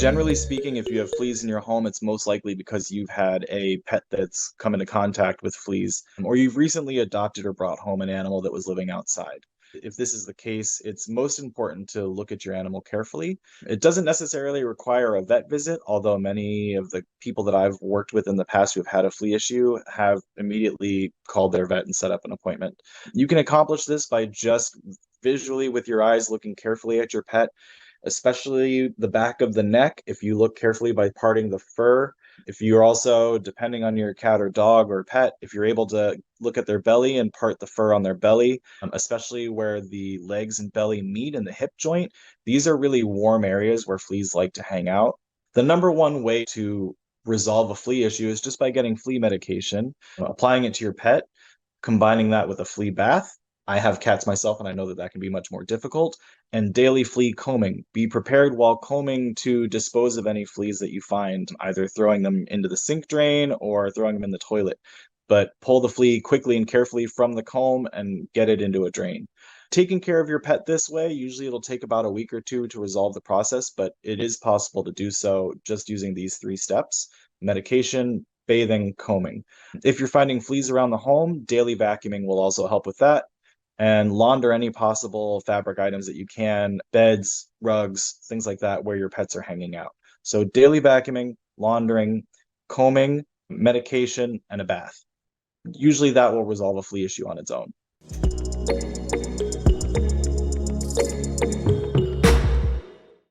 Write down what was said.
Generally speaking, if you have fleas in your home, it's most likely because you've had a pet that's come into contact with fleas, or you've recently adopted or brought home an animal that was living outside. If this is the case, it's most important to look at your animal carefully. It doesn't necessarily require a vet visit, although many of the people that I've worked with in the past who have had a flea issue have immediately called their vet and set up an appointment. You can accomplish this by just visually with your eyes looking carefully at your pet, especially the back of the neck. If you look carefully by parting the fur, if you're also, depending on your cat or dog or pet, if you're able to look at their belly and part the fur on their belly, especially where the legs and belly meet in the hip joint, these are really warm areas where fleas like to hang out. The number one way to resolve a flea issue is just by getting flea medication, applying it to your pet, combining that with a flea bath. I have cats myself, and I know that that can be much more difficult. And daily flea combing. Be prepared while combing to dispose of any fleas that you find, either throwing them into the sink drain or throwing them in the toilet. But pull the flea quickly and carefully from the comb and get it into a drain. Taking care of your pet this way, usually it'll take about a week or two to resolve the process, but it is possible to do so just using these three steps: medication, bathing, combing. If you're finding fleas around the home, daily vacuuming will also help with that. And launder any possible fabric items that you can, beds, rugs, things like that, where your pets are hanging out. So daily vacuuming, laundering, combing, medication, and a bath. Usually that will resolve a flea issue on its own.